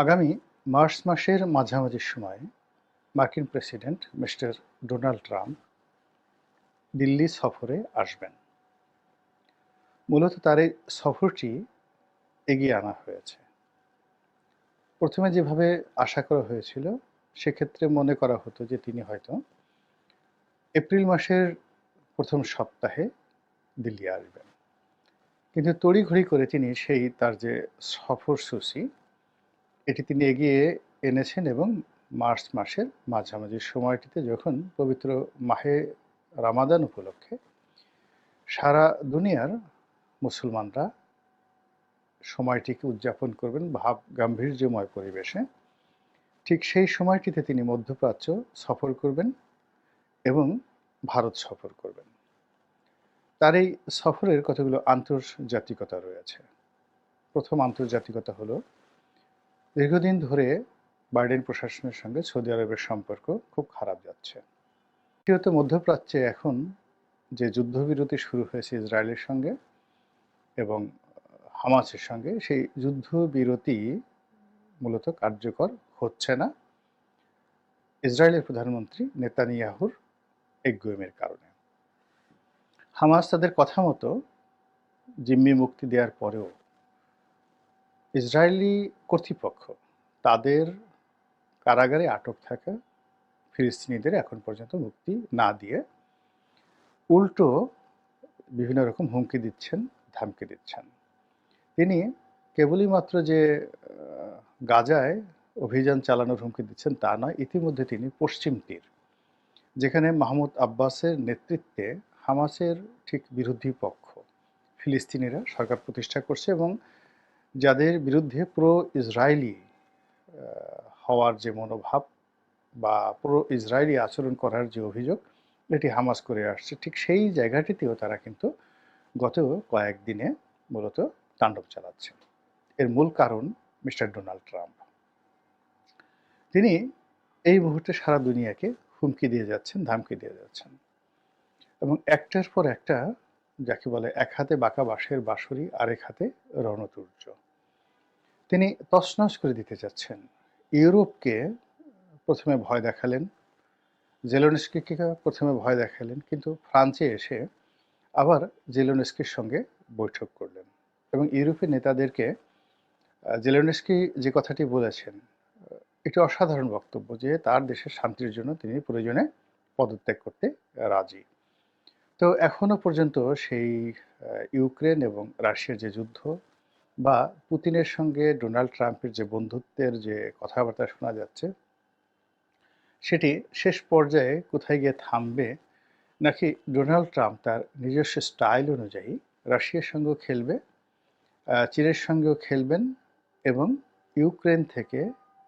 আগামী মার্চ মাসের মাঝামাঝি সময়ে মার্কিন president mister Donald Trump Delhi সফরে আসবেন। মূলত তার এই সফরটি এগিয়ে আনা হয়েছে। প্রথমে যেভাবে আশা করা হয়েছিল, সেক্ষেত্রে মনে করা হতো যে তিনি হয়তো এপ্রিল মাসের প্রথম সপ্তাহে দিল্লি আসবেন। কিন্তু তড়িঘড়ি করে তিনি তার যে সফরসূচি, এটি তিনি এগিয়ে এনেছেন এবং মার্চ মাসের মাঝামাঝি সময়টিতে, যখন পবিত্র মাহে রামাদান উপলক্ষে সারা দুনিয়ার মুসলমানরা সময়টিকে উদযাপন করবেন ভাব গাম্ভীর্যময় পরিবেশে, ঠিক সেই সময়টিতে তিনি মধ্যপ্রাচ্য সফর করবেন এবং ভারত সফর করবেন। তার এই সফরের কতগুলো আন্তর্জাতিকতা রয়েছে। প্রথম আন্তর্জাতিকতা হলো, দীর্ঘদিন ধরে বাইডেন প্রশাসনের সঙ্গে সৌদি আরবের সম্পর্ক খুব খারাপ যাচ্ছে। দ্বিতীয়ত, মধ্যপ্রাচ্যে এখন যে যুদ্ধবিরতি শুরু হয়েছে ইসরায়েলের সঙ্গে এবং হামাসের সঙ্গে, সেই যুদ্ধবিরতি মূলত কার্যকর হচ্ছে না ইসরায়েলের প্রধানমন্ত্রী নেতানিয়াহুর একগুঁয়েমির কারণে। হামাস তাদের কথা মতো জিম্মি মুক্তি দেওয়ার পরেও ইসরায়েলি কর্তৃপক্ষ তাদের কারাগারে আটক থাকা ফিলিস্তিনিদের এখন পর্যন্ত মুক্তি না দিয়ে উল্টো বিভিন্ন রকম হুমকি দিচ্ছেন, ধামকি দিচ্ছেন। তিনি কেবলই মাত্র যে গাজায় অভিযান চালানোর হুমকি দিচ্ছেন তা নয়, ইতিমধ্যে তিনি পশ্চিম তীর, যেখানে মাহমুদ আব্বাসের নেতৃত্বে হামাসের ঠিক বিরোধী পক্ষ ফিলিস্তিনিরা সরকার প্রতিষ্ঠা করছে এবং যাদের বিরুদ্ধে প্রো ইসরায়েলি হওয়ার যে মনোভাব বা প্রো ইসরায়েলি আচরণ করার যে অভিযোগ, এটি হামাস করে আসছে, ঠিক সেই জায়গাটিতেও তারা কিন্তু গত কয়েকদিনে মূলত তাণ্ডব চালাচ্ছে। এর মূল কারণ মিস্টার ডোনাল্ড ট্রাম্প। তিনি এই মুহূর্তে সারা দুনিয়াকে হুমকি দিয়ে যাচ্ছেন, ধামকি দিয়ে যাচ্ছেন এবং একটার পর একটা, যাকে বলে এক হাতে বাঁকা বাঁশের বাঁশরি, আরেক হাতে রণতুর্য, তিনি তছনছ করে দিতে চাচ্ছেন। ইউরোপকে প্রথমে ভয় দেখালেন, জেলেনস্কিকে প্রথমে ভয় দেখালেন, কিন্তু ফ্রান্সে এসে আবার জেলেনস্কির সঙ্গে বৈঠক করলেন এবং ইউরোপের নেতাদেরকে জেলেনস্কি যে কথাটি বলেছেন, এটি অসাধারণ বক্তব্য যে তার দেশের শান্তির জন্য তিনি প্রয়োজনে পদত্যাগ করতে রাজি। তো এখনো পর্যন্ত সেই ইউক্রেন এবং রাশিয়ার যে যুদ্ধ বা পুতিনের সঙ্গে ডোনাল্ড ট্রাম্পের যে বন্ধুত্বের যে কথাবার্তা শোনা যাচ্ছে, সেটি শেষ পর্যায়ে কোথায় গিয়ে থামবে, নাকি ডোনাল্ড ট্রাম্প তার নিজস্ব স্টাইল অনুযায়ী রাশিয়ার সঙ্গেও খেলবে, চীনের সঙ্গেও খেলবেন এবং ইউক্রেন থেকে,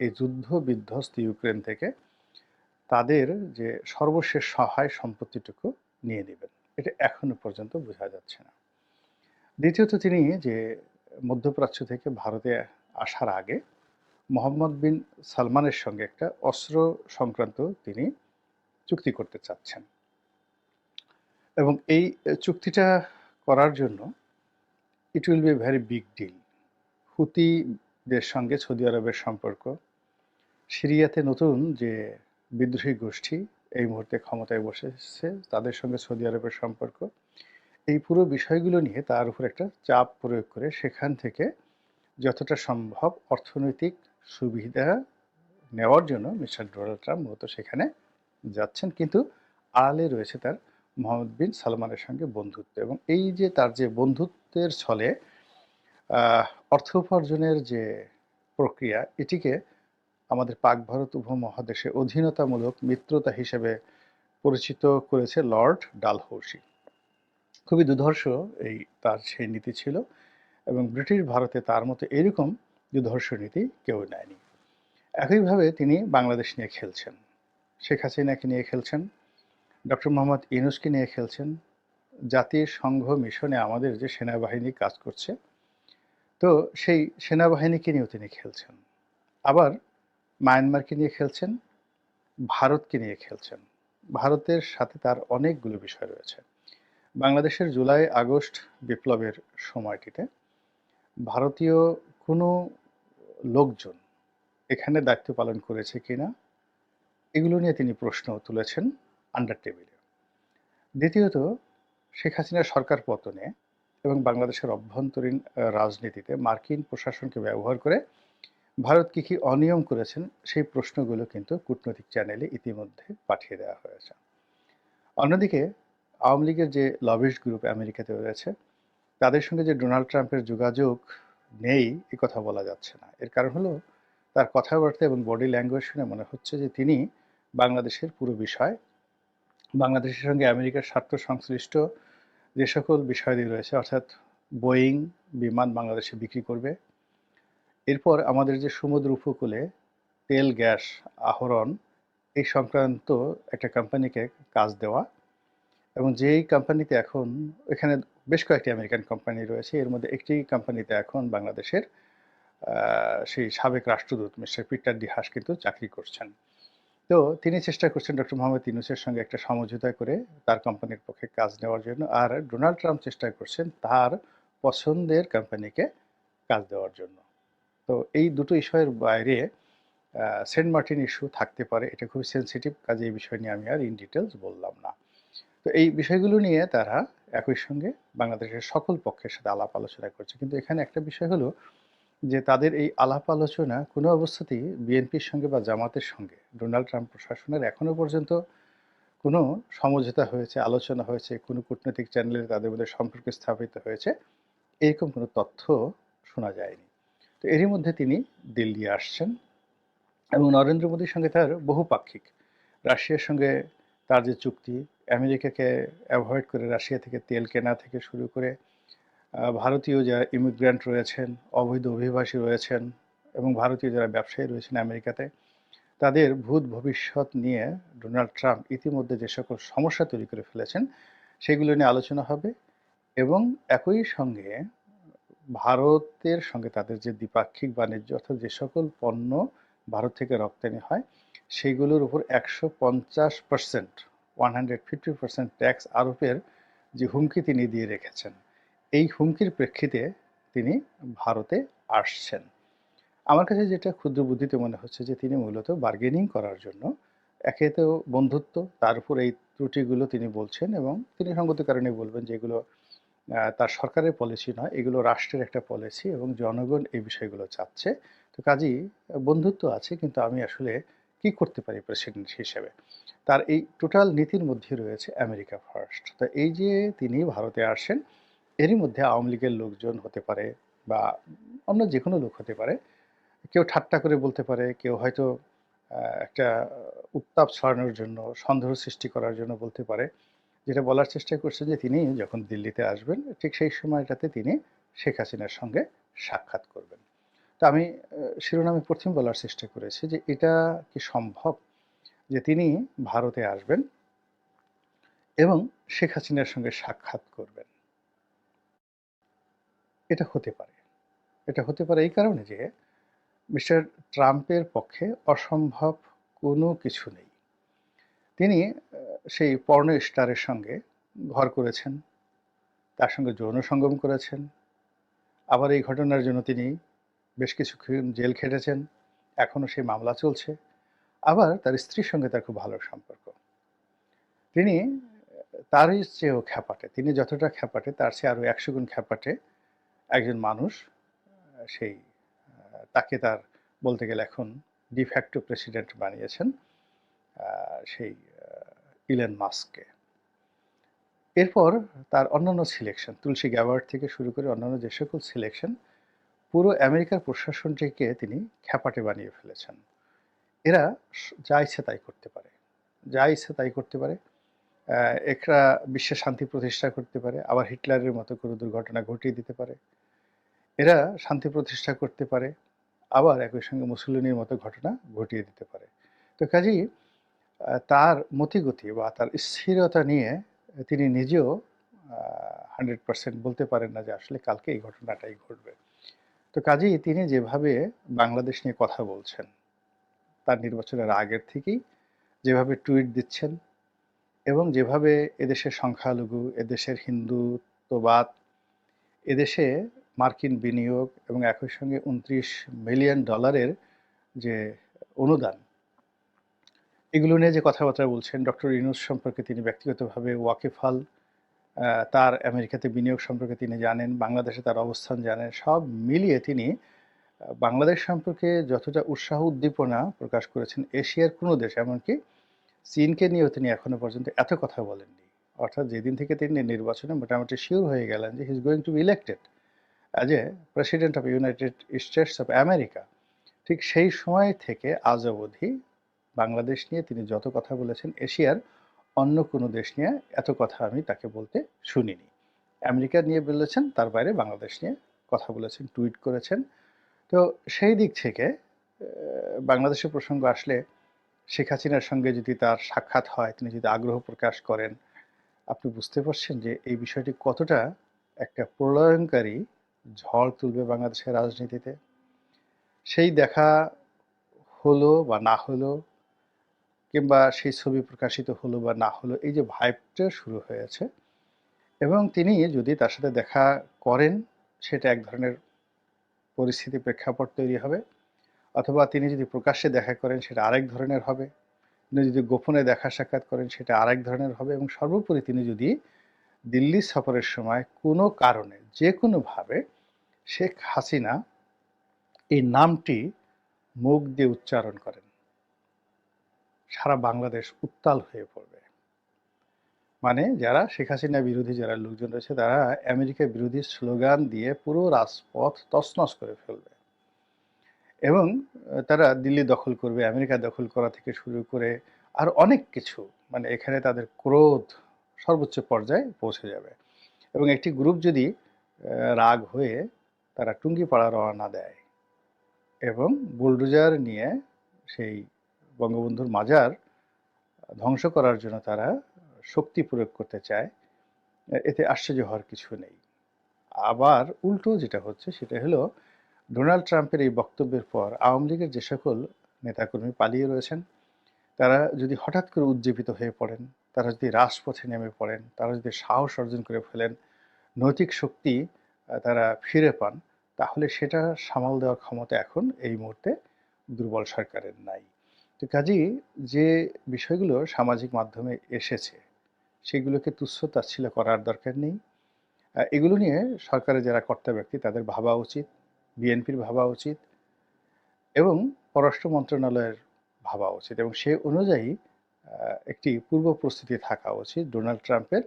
এই যুদ্ধ বিধ্বস্ত ইউক্রেন থেকে তাদের যে সর্বশেষ সহায় সম্পত্তিটুকু নিয়ে নেবেন, এটা এখনো পর্যন্ত বোঝা যাচ্ছে না। দ্বিতীয়ত, তিনি যে মধ্যপ্রাচ্য থেকে ভারতে আসার আগে মোহাম্মদ বিন সালমানের সঙ্গে একটা অস্ত্র সংক্রান্ত তিনি চুক্তি করতে চাচ্ছেন এবং এই চুক্তিটা করার জন্য it will be very big deal. হুতিদের সঙ্গে সৌদি আরবের সম্পর্ক, সিরিয়াতে নতুন যে বিদ্রোহী গোষ্ঠী এই মুহূর্তে ক্ষমতায় বসেছে, তাদের সঙ্গে সৌদি আরবের সম্পর্ক, এই পুরো বিষয়গুলো নিয়ে তার উপর একটা চাপ প্রয়োগ করে সেখান থেকে যতটা সম্ভব অর্থনৈতিক সুবিধা নেওয়ার জন্য মিস্টার ডোনাল্ড ট্রাম্প মূলত সেখানে যাচ্ছেন। কিন্তু আড়ালে রয়েছে তার মোহাম্মদ বিন সালমানের সঙ্গে বন্ধুত্ব এবং এই যে তার যে বন্ধুত্বের ছলে অর্থ উপার্জনের যে প্রক্রিয়া, এটিকে আমাদের পাক ভারত উপমহাদেশে অধীনতামূলক মিত্রতা হিসেবে পরিচিত করেছে লর্ড ডালহৌসি। খুবই দুর্ধর্ষ এই তার সেই নীতি ছিল এবং ব্রিটিশ ভারতে তার মতো এরকম দুর্ধর্ষ নীতি কেউ নেয়নি। একইভাবে তিনি বাংলাদেশ নিয়ে খেলছেন, শেখ হাসিনাকে নিয়ে খেলছেন, ডক্টর মোহাম্মদ ইউনূসকে নিয়ে খেলছেন, জাতিসংঘ মিশনে আমাদের যে সেনাবাহিনী কাজ করছে, তো সেই সেনাবাহিনীকে নিয়েও তিনি খেলছেন। আবার মায়ানমারকে নিয়ে খেলছেন, ভারতকে নিয়ে খেলছেন। ভারতের সাথে তার অনেকগুলো বিষয় রয়েছে। বাংলাদেশের জুলাই আগস্ট বিপ্লবের সময়টিতে ভারতীয় কোনো লোকজন এখানে দায়িত্ব পালন করেছে কিনা এগুলো নিয়ে তিনি প্রশ্ন তুলেছেন আন্ডার টেবিলে। দ্বিতীয়ত, শেখ হাসিনার সরকার পতনে এবং বাংলাদেশের অভ্যন্তরীণ রাজনীতিতে মার্কিন প্রশাসনকে ব্যবহার করে ভারত কি অনিয়ম করেছেন সেই প্রশ্নগুলো কিন্তু কূটনৈতিক চ্যানেলে ইতিমধ্যে পাঠিয়ে দেওয়া হয়েছে। অন্যদিকে আওয়ামী লীগের যে লবিস্ট গ্রুপ আমেরিকাতে রয়েছে তাদের সঙ্গে যে ডোনাল্ড ট্রাম্পের যোগাযোগ নেই এ কথা বলা যাচ্ছে না। এর কারণ হলো তার কথাবার্তা এবং বডি ল্যাঙ্গুয়েজ শুনে মনে হচ্ছে যে তিনি বাংলাদেশের পুরো বিষয়, বাংলাদেশের সঙ্গে আমেরিকার স্বার্থ সংশ্লিষ্ট যে সকল বিষয়াদি রয়েছে, অর্থাৎ বোয়িং বিমান বাংলাদেশে বিক্রি করবে, এরপর আমাদের যে সমুদ্র উপকূলে তেল গ্যাস আহরণ এই সংক্রান্ত একটা কোম্পানিকে কাজ দেওয়া, এবং যেই কোম্পানিতে এখন এখানে বেশ কয়েকটি আমেরিকান কোম্পানি রয়েছে, এর মধ্যে একটি কোম্পানিতে এখন বাংলাদেশের সেই সাবেক রাষ্ট্রদূত মিস্টার পিটার ডি হাস কিন্তু চাকরি করছেন। তো তিনি চেষ্টা করছেন ডক্টর মোহাম্মদ ইউনূসের সঙ্গে একটা সমঝোতা করে তার কোম্পানির পক্ষে কাজ নেওয়ার জন্য, আর ডোনাল্ড ট্রাম্প চেষ্টা করছেন তার পছন্দের কোম্পানিকে কাজ দেওয়ার জন্য। তো এই দুটো ইস্যুর বাইরে সেন্ট মার্টিন ইস্যু থাকতে পারে, এটা খুবই সেন্সিটিভ, কাজে এই বিষয় নিয়ে আমি আর ইন ডিটেলস বললাম না। তো এই বিষয়গুলো নিয়ে তারা একই সঙ্গে বাংলাদেশের সকল পক্ষের সাথে আলাপ আলোচনা করছে। কিন্তু এখানে একটা বিষয় হলো যে তাদের এই আলাপ আলোচনা কোনো অবস্থাতেই বিএনপির সঙ্গে বা জামাতের সঙ্গে ডোনাল্ড ট্রাম্প প্রশাসনের এখনো পর্যন্ত কোনো সমঝোতা হয়েছে, আলোচনা হয়েছে, কোনো কূটনৈতিক চ্যানেলে তাদের মধ্যে সম্পর্ক স্থাপিত হয়েছে, এরকম কোনো তথ্য শোনা যায়নি। তো এরই মধ্যে তিনি দিল্লি আসছেন এবং নরেন্দ্র মোদীর সঙ্গে তার বহুপাক্ষিক, রাশিয়ার সঙ্গে তার যে চুক্তি, আমেরিকাকে অ্যাভয়েড করে রাশিয়া থেকে তেল কেনা থেকে শুরু করে ভারতীয় যারা ইমিগ্র্যান্ট রয়েছেন, অবৈধ অভিবাসী রয়েছেন এবং ভারতীয় যারা ব্যবসায়ী রয়েছেন আমেরিকাতে, তাদের ভূত ভবিষ্যৎ নিয়ে ডোনাল্ড ট্রাম্প ইতিমধ্যে যে সকল সমস্যা তৈরি করে ফেলেছেন সেগুলো নিয়ে আলোচনা হবে। এবং একই সঙ্গে ভারতের সঙ্গে তাদের যে দ্বিপাক্ষিক বাণিজ্য, অর্থাৎ যে সকল পণ্য ভারত থেকে রপ্তানি হয় সেগুলোর উপর 150%, 150% ট্যাক্স আরোপের যে হুমকি তিনি দিয়ে রেখেছেন, এই হুমকির প্রেক্ষিতে তিনি ভারতে আসছেন। আমার কাছে যেটা ক্ষুদ্র বুদ্ধিতে মনে হচ্ছে যে তিনি মূলত বার্গেনিং করার জন্য, একে তো বন্ধুত্ব, তার উপর এই ত্রুটিগুলো তিনি বলছেন এবং তিনি সঙ্গত কারণে বলবেন যে এগুলো তার সরকারের পলিসি নয়, এগুলো রাষ্ট্রের একটা পলিসি এবং জনগণ এই বিষয়গুলো চাচ্ছে। তো কাজেই বন্ধুত্ব আছে, কিন্তু আমি আসলে কি করতে পারি প্রেসিডেন্ট হিসেবে, তার এই টোটাল নীতির মধ্যে রয়েছে আমেরিকা ফার্স্ট। তো এই যে তিনি ভারতে আসেন, এরই মধ্যে আওয়ামী লীগের লোকজন হতে পারে বা অন্য যে কোনো লোক হতে পারে, কেউ ঠাট্টা করে বলতে পারে, কেউ হয়তো একটা উত্তাপ ছড়ানোর জন্য, সন্দেহ সৃষ্টি করার জন্য বলতে পারে, যেটা বলার চেষ্টা করছেন যে তিনি যখন দিল্লিতে আসবেন ঠিক সেই সময়টাতে তিনি শেখ হাসিনার সঙ্গে সাক্ষাৎ করবেন। তো আমি শিরোনামে প্রথম বলার চেষ্টা করেছি যে এটা কি সম্ভব যে তিনি ভারতে আসবেন এবং শেখ হাসিনার সঙ্গে সাক্ষাৎ করবেন? এটা হতে পারে। এটা হতে পারে এই কারণে যে মিস্টার ট্রাম্পের পক্ষে অসম্ভব কোনো কিছু নেই। তিনি সেই পর্ন স্টারের সঙ্গে ঘর করেছেন, তার সঙ্গে যৌন সঙ্গম করেছেন, আবার এই ঘটনার জন্য তিনি বেশ কিছুক্ষণ জেল খেটেছেন, এখনও সেই মামলা চলছে। আবার তার স্ত্রীর সঙ্গে তার খুব ভালো সম্পর্ক। তিনি তারই চেয়েও খ্যাপাটে, তিনি যতটা খ্যাপাটে তার চেয়ে আরও 100 গুণ খ্যাপাটে একজন মানুষ। সেই তাকে তার বলতে গেলে এখন ডিফ্যাক্টো প্রেসিডেন্ট বানিয়েছেন সেই ইলন মাস্ককে। এরপর তার অন্যান্য সিলেকশন, তুলসী গ্যাবার্ড থেকে শুরু করে অন্যান্য যে সকল সিলেকশন, পুরো আমেরিকার প্রশাসনটিকে তিনি খ্যাপাটে বানিয়ে ফেলেছেন। এরা যা ইচ্ছে তাই করতে পারে, যা ইচ্ছে তাই করতে পারে। এরা বিশ্বে শান্তি প্রতিষ্ঠা করতে পারে, আবার হিটলারের মতো কোনো দুর্ঘটনা ঘটিয়ে দিতে পারে। এরা শান্তি প্রতিষ্ঠা করতে পারে, আবার একই সঙ্গে মুসলিনের মতো ঘটনা ঘটিয়ে দিতে পারে। তো কাজেই তার মতিগতি বা তার স্থিরতা নিয়ে তিনি নিজেও 100% বলতে পারেন না যে আসলে কালকে এই ঘটনাটাই ঘটবে। তো কাজেই তিনি যেভাবে বাংলাদেশ নিয়ে কথা বলছেন, তার নির্বাচনের আগের থেকেই যেভাবে টুইট দিচ্ছেন এবং যেভাবে এদেশের সংখ্যালঘু, এদেশের হিন্দুত্ববাদ, এদেশে মার্কিন বিনিয়োগ এবং একই সঙ্গে $29 মিলিয়ন যে অনুদান, এগুলো নিয়ে যে কথাবার্তা বলছেন, ডক্টর ইউনূস সম্পর্কে তিনি ব্যক্তিগতভাবে ওয়াকিবহাল, তার আমেরিকাতে বিনিয়োগ সম্পর্কে তিনি জানেন, বাংলাদেশে তার অবস্থান জানেন। সব মিলিয়ে তিনি বাংলাদেশ সম্পর্কে যতটা উৎসাহ উদ্দীপনা প্রকাশ করেছেন, এশিয়ার কোনো দেশ, এমনকি চীনকে নিয়েও তিনি এখনো পর্যন্ত এত কথা বলেননি। অর্থাৎ যেদিন থেকে তিনি নির্বাচনে মোটামুটি শিওর হয়ে গেলেন যে he is going to B elected as a president of United states of America, ঠিক সেই সময় থেকে আজ অবধি বাংলাদেশ নিয়ে তিনি যত কথা বলেছেন, এশিয়ার অন্য কোনো দেশ নিয়ে এত কথা আমি তাকে বলতে শুনিনি। আমেরিকা নিয়ে বলেছেন, তার বাইরে বাংলাদেশ নিয়ে কথা বলেছেন, টুইট করেছেন। তো সেই দিক থেকে বাংলাদেশের প্রসঙ্গ আসলে শেখ হাসিনার সঙ্গে যদি তার সাক্ষাৎ হয়, তিনি যদি আগ্রহ প্রকাশ করেন, আপনি বুঝতে পারছেন যে এই বিষয়টি কতটা একটা প্রলয়ঙ্কারী ঝড় তুলবে বাংলাদেশের রাজনীতিতে। সেই দেখা হলো বা না হলো, কিংবা সেই ছবি প্রকাশিত হলো বা না হলো, এই যে ভাইবটা শুরু হয়েছে, এবং তিনি যদি তার সাথে দেখা করেন, সেটা এক ধরনের পরিস্থিতি প্রেক্ষাপট তৈরি হবে, অথবা তিনি যদি প্রকাশ্যে দেখা করেন সেটা আরেক ধরনের হবে, তিনি যদি গোপনে দেখা সাক্ষাৎ করেন সেটা আরেক ধরনের হবে, এবং সর্বোপরি তিনি যদি দিল্লি সফরের সময় কোনো কারণে যে কোনোভাবে শেখ হাসিনা এই নামটি মুখ দিয়ে উচ্চারণ করেন, সারা বাংলাদেশ উত্তাল হয়ে পড়বে। মানে যারা শেখ হাসিনা বিরোধী যারা লোকজন রয়েছে, তারা আমেরিকা বিরোধী স্লোগান দিয়ে পুরো রাজপথ তছনছ করে ফেলবে, এবং তারা দিল্লি দখল করবে, আমেরিকা দখল করা থেকে শুরু করে আর অনেক কিছু। মানে এখানে তাদের ক্রোধ সর্বোচ্চ পর্যায়ে পৌঁছে যাবে, এবং একটি গ্রুপ যদি রাগ হয়ে তারা টুঙ্গিপাড়া রওনা দেয় এবং বুলডোজার নিয়ে সেই বঙ্গবন্ধুর মাজার ধ্বংস করার জন্য তারা শক্তি প্রয়োগ করতে চায়, এতে আশ্চর্য হওয়ার কিছু নেই। আবার উল্টো যেটা হচ্ছে সেটা হলো, ডোনাল্ড ট্রাম্পের এই বক্তব্যের পর আওয়ামী লীগের যে সকল নেতাকর্মী পালিয়ে রয়েছেন, তারা যদি হঠাৎ করে উজ্জীবিত হয়ে পড়েন, তারা যদি রাজপথে নেমে পড়েন, তারা যদি সাহস অর্জন করে ফেলেন, নৈতিক শক্তি তারা ফিরে পান, তাহলে সেটা সামাল দেওয়ার ক্ষমতা এখন এই মুহূর্তে দুর্বল সরকারের নাই। তো কাজেই যে বিষয়গুলো সামাজিক মাধ্যমে এসেছে, সেগুলোকে তুচ্ছ তাচ্ছিল্য করার দরকার নেই। এগুলো নিয়ে সরকারের যারা কর্তা ব্যক্তি তাদের ভাবা উচিত, বিএনপির ভাবা উচিত, এবং পররাষ্ট্র মন্ত্রণালয়ের ভাবা উচিত, এবং সে অনুযায়ী একটি পূর্ব প্রস্তুতি থাকা উচিত ডোনাল্ড ট্রাম্পের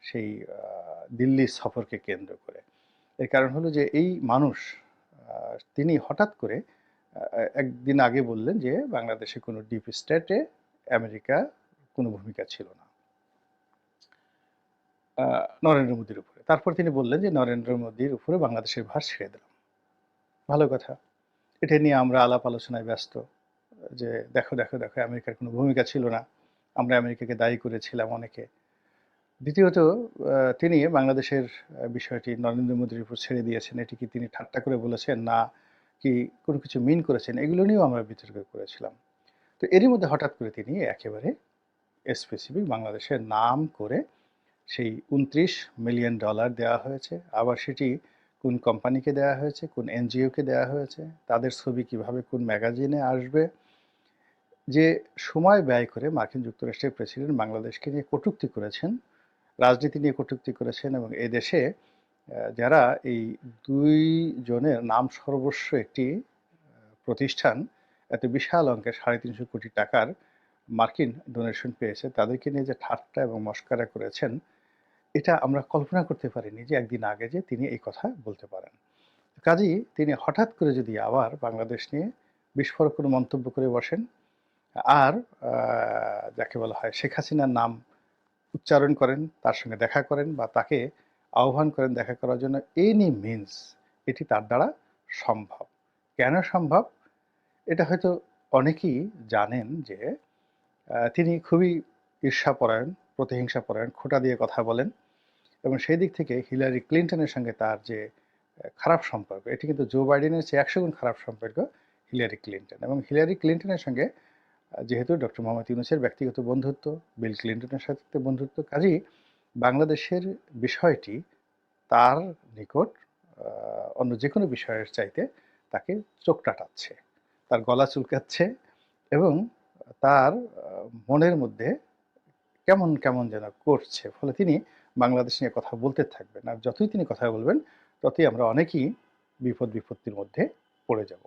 সেই দিল্লি সফরকে কেন্দ্র করে। এর কারণ হলো যে এই মানুষ, তিনি হঠাৎ করে একদিন আগে বললেন যে বাংলাদেশে কোনো ডিপ স্টেটে আমেরিকা কোনো ভূমিকা ছিল না নরেন্দ্র মোদীর উপরে। তারপর তিনি বললেন যে নরেন্দ্র মোদীর উপরে বাংলাদেশের ভার ছেড়ে দিলাম। ভালো কথা, এটা নিয়ে আমরা আলাপ আলোচনায় ব্যস্ত, যে দেখো দেখো দেখো আমেরিকার কোনো ভূমিকা ছিল না, আমরা আমেরিকাকে দায়ী করেছিলাম অনেকে। দ্বিতীয়ত, তিনি বাংলাদেশের বিষয়টি নরেন্দ্র মোদীর উপর ছেড়ে দিয়েছেন, এটি কি তিনি ঠাট্টা করে বলেছেন, না কি কোনো কিছু মিন করেছেন, এগুলো নিয়েও আমরা বিতর্ক করেছিলাম। তো এরই মধ্যে হঠাৎ করে তিনি একেবারে স্পেসিফিক বাংলাদেশের নাম করে সেই $29 মিলিয়ন দেওয়া হয়েছে, আবার সেটি কোন কোম্পানিকে দেওয়া হয়েছে, কোন এনজিওকে দেওয়া হয়েছে, তাদের ছবি কিভাবে কোন ম্যাগাজিনে আসবে, যে সময় ব্যয় করে মার্কিন যুক্তরাষ্ট্রের প্রেসিডেন্ট বাংলাদেশকে নিয়ে কটূক্তি করেছেন, রাজনীতি নিয়ে কটূক্তি করেছেন, এবং এই দেশে যারা এই দুই জনের নাম সর্বস্ব একটি প্রতিষ্ঠান এত বিশাল অঙ্কের ৩৫০ কোটি টাকার মার্কিন ডোনেশন পেয়েছে, তাদেরকে নিয়ে যে ঠাট্টা এবং মস্কারা করেছেন, এটা আমরা কল্পনা করতে পারিনি যে একদিন আগে যে তিনি এই কথা বলতে পারেন। কাজেই তিনি হঠাৎ করে যদি আবার বাংলাদেশ নিয়ে বিস্ফোরক কোনো মন্তব্য করে বসেন, আর যাকে বলা হয় শেখ হাসিনার নাম উচ্চারণ করেন, তার সঙ্গে দেখা করেন, বা তাকে আহ্বান করেন দেখা করার জন্য, এনি মিনস এটি তার দ্বারা সম্ভব। কেন সম্ভব? এটা হয়তো অনেকেই জানেন যে তিনি খুবই ঈর্ষাপরায়ণ, প্রতিহিংসাপরায়ণ, খোঁটা দিয়ে কথা বলেন, এবং সেই দিক থেকে হিলারি ক্লিন্টনের সঙ্গে তার যে খারাপ সম্পর্ক, এটি কিন্তু জো বাইডেনের চেয়ে ১০০ গুণ খারাপ সম্পর্ক হিলারি ক্লিন্টন। এবং হিলারি ক্লিন্টনের সঙ্গে যেহেতু ডক্টর মোহাম্মদ ইউনূসের ব্যক্তিগত বন্ধুত্ব, বিল ক্লিন্টনের সাথে বন্ধুত্ব, কাজেই বাংলাদেশের বিষয়টি তার নিকট অন্য যে কোনো বিষয়ের চাইতে তাকে চোখ টাটাচ্ছে। তার গলা চুলকাচ্ছে এবং তার মনের মধ্যে কেমন, কেমন যেন করছে। ফলে তিনি বাংলাদেশ নিয়ে কথা বলতে থাকবেন। আর যতই তিনি কথা বলবেন, ততই আমরা অনেকেই বিপদ বিপত্তির মধ্যে পড়ে যাব।